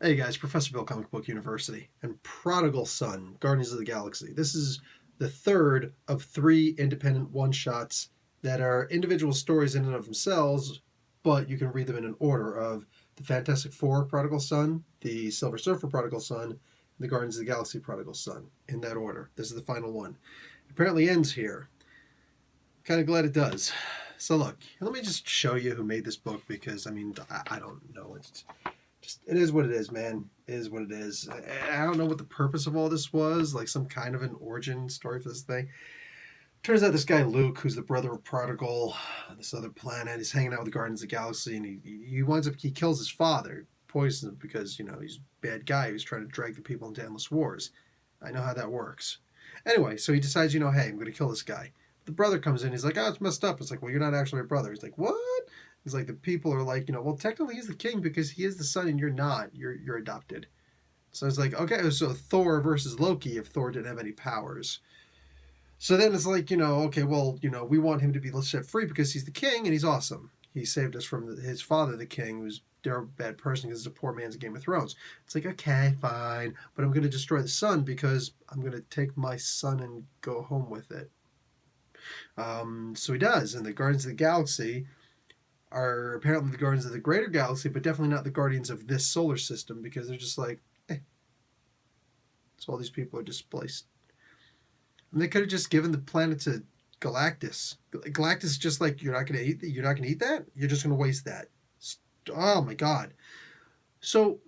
Hey guys, Professor Bill Comic Book University and Prodigal Sun, Guardians of the Galaxy. This is the third of three independent one-shots that are individual stories in and of themselves, but you can read them in an order of the Fantastic Four Prodigal Sun, the Silver Surfer Prodigal Sun, and the Guardians of the Galaxy Prodigal Sun, in that order. This is the final one. It apparently ends here. Kind of glad it does. So look, let me just show you who made this book because, I don't know. It is what it is, man. It is what it is. I don't know what the purpose of all this was, like some kind of an origin story for this thing. Turns out this guy Luke, who's the brother of Prodigal, on this other planet, is hanging out with the Guardians of the Galaxy, and he kills his father, poisons him because he's a bad guy who's trying to drag the people into endless wars. I know how that works. Anyway, so he decides, hey, I'm going to kill this guy. The brother comes in, he's like, oh, it's messed up. It's like, well, you're not actually my brother. He's like, what? He's like, the people are like, well, technically he's the king because he is the son and you're not. You're adopted. So it's like, okay, so Thor versus Loki if Thor didn't have any powers. So then it's like, okay, well, we want him to be set free because he's the king and he's awesome. He saved us from his father, the king, who's a bad person because he's a poor man's Game of Thrones. It's like, okay, fine, but I'm going to destroy the sun because I'm going to take my son and go home with it. So he does, and the Guardians of the Galaxy are apparently the Guardians of the greater galaxy, but definitely not the Guardians of this solar system because they're just like, so all these people are displaced. And they could have just given the planet to Galactus. Galactus is just like, you're not gonna eat that? You're just gonna waste that. Oh my god. So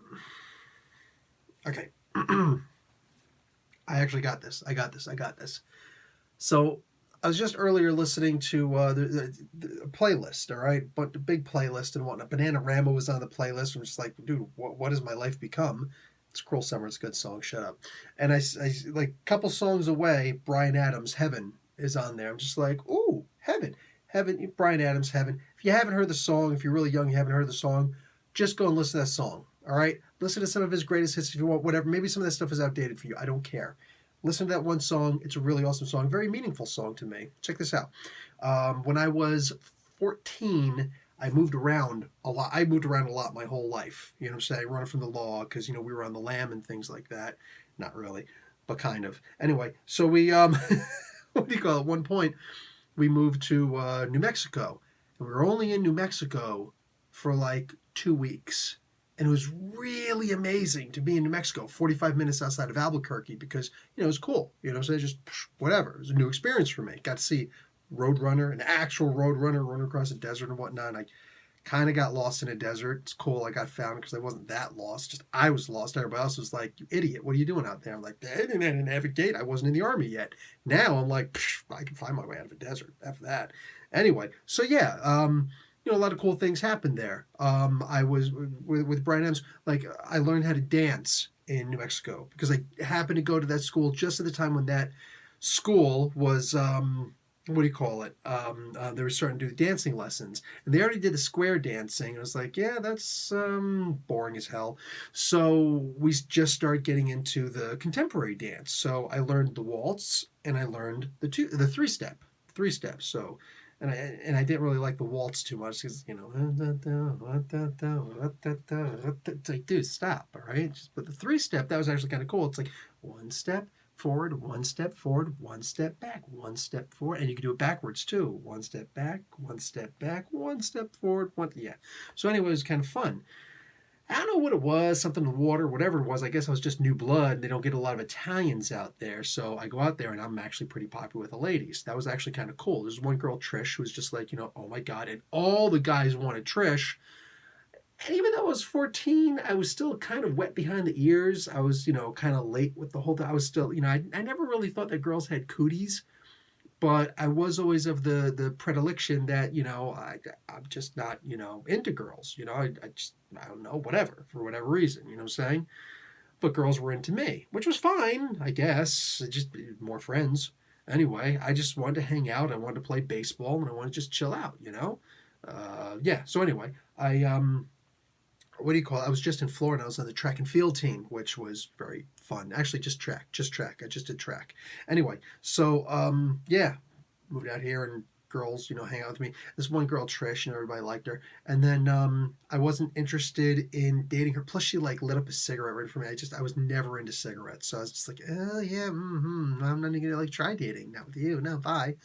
okay. I actually got this. I got this. So I was just earlier listening to the playlist, all right, but the big playlist and whatnot. Bananarama was on the playlist. I'm just like, dude, what has my life become? It's Cruel Summer. It's a good song. Shut up. And I like a couple songs away, Bryan Adams' Heaven is on there. I'm just like, ooh, Heaven. Bryan Adams' Heaven. If you haven't heard the song, if you're really young, you haven't heard the song, just go and listen to that song, all right? Listen to some of his greatest hits if you want, whatever. Maybe some of that stuff is outdated for you. I don't care. Listen to that one song. It's a really awesome song, very meaningful song to me. Check this out. When I was 14, I moved around a lot. I moved around a lot my whole life. You know what I'm saying? Running from the law because, we were on the lam and things like that. Not really, but kind of. Anyway, so we, what do you call it? At one point, we moved to New Mexico. And we were only in New Mexico for like 2 weeks. And it was really amazing to be in New Mexico, 45 minutes outside of Albuquerque, because, it was cool. So just whatever. It was a new experience for me. Got to see Roadrunner, an actual Roadrunner, run across a desert and whatnot. And I kind of got lost in a desert. It's cool. I got found because I wasn't that lost. Just I was lost. Everybody else was like, you idiot. What are you doing out there? I'm like, I didn't navigate. I wasn't in the army yet. Now I'm like, I can find my way out of a desert after that. Anyway, so yeah, a lot of cool things happened there. I was with Bryan Adams. Like I learned how to dance in New Mexico because I happened to go to that school just at the time when that school was what do you call it? They were starting to do the dancing lessons, and they already did the square dancing. I was like, yeah, that's boring as hell. So we just started getting into the contemporary dance. So I learned the waltz, and I learned the three steps. So and I didn't really like the waltz too much because it's like, dude, stop, all right? But the three step that was actually kind of cool. It's like one step forward, one step forward, one step back, one step forward, and you can do it backwards too. One step back, one step back, one step forward, one yeah. So anyway, it was kind of fun. I don't know what it was, something in the water, whatever it was. I guess I was just new blood. They don't get a lot of Italians out there. So I go out there and I'm actually pretty popular with the ladies. That was actually kind of cool. There's one girl, Trish, who was just like, oh my God. And all the guys wanted Trish. And even though I was 14, I was still kind of wet behind the ears. I was, kind of late with the whole thing. I was still, I never really thought that girls had cooties. But I was always of the predilection that I'm just not into girls. I don't know, whatever, for whatever reason. You know what I'm saying? But girls were into me, which was fine, I guess. Just more friends. Anyway, I just wanted to hang out. I wanted to play baseball, and I wanted to just chill out. Yeah. So anyway, I what do you call it? I was just in Florida. I was on the track and field team, which was very fun. Actually, just track. I just did track. Anyway, so yeah, moved out here and girls, hang out with me. This one girl, Trish, everybody liked her. And then I wasn't interested in dating her. Plus, she like lit up a cigarette right for me. I was never into cigarettes, so I was just like, oh yeah, I'm not even gonna like try dating. Not with you, no, bye.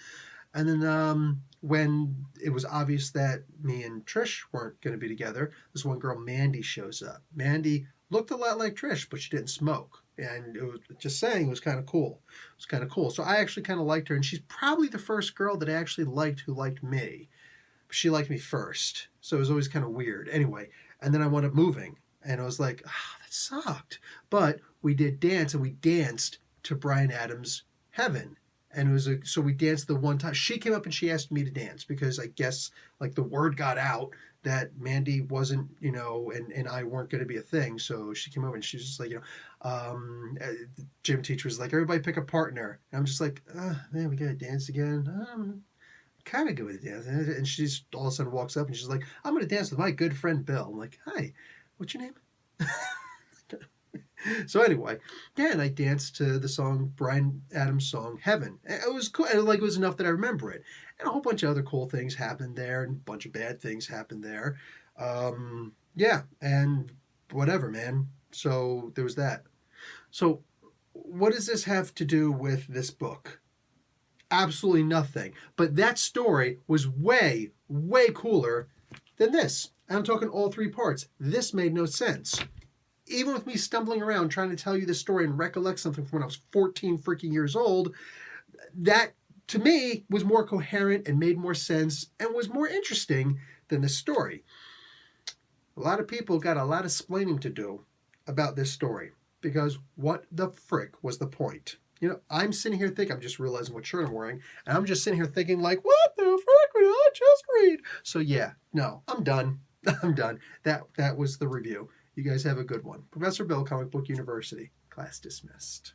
And then when it was obvious that me and Trish weren't going to be together, this one girl, Mandy, shows up. Mandy looked a lot like Trish, but she didn't smoke. And it was just saying, it was kind of cool. It was kind of cool. So I actually kind of liked her. And she's probably the first girl that I actually liked who liked me. She liked me first. So it was always kind of weird. Anyway, and then I wound up moving. And I was like, that sucked. But we did dance, and we danced to Bryan Adams' Heaven. And it was so we danced the one time. She came up and she asked me to dance because I guess like the word got out that Mandy wasn't, and I weren't going to be a thing. So she came over and she was just like, the gym teacher was like, everybody pick a partner. And I'm just like, man, we got to dance again. Kind of good with the dance. And she's all of a sudden walks up and she's like, I'm going to dance with my good friend Bill. I'm like, hi, what's your name? So anyway, yeah, and I danced to the song, Bryan Adams' song, Heaven. It was cool. And it was enough that I remember it. And a whole bunch of other cool things happened there, and a bunch of bad things happened there. Yeah, and whatever, man. So there was that. So what does this have to do with this book? Absolutely nothing. But that story was way, way cooler than this. And I'm talking all three parts. This made no sense. Even with me stumbling around trying to tell you this story and recollect something from when I was 14 freaking years old, that to me was more coherent and made more sense and was more interesting than this story. A lot of people got a lot of splaining to do about this story because what the frick was the point? I'm sitting here thinking, I'm just realizing what shirt I'm wearing, and I'm just sitting here thinking like, what the frick did I just read? So yeah, no, I'm done. I'm done. That was the review. You guys have a good one. Professor Bill, Comic Book University. Class dismissed.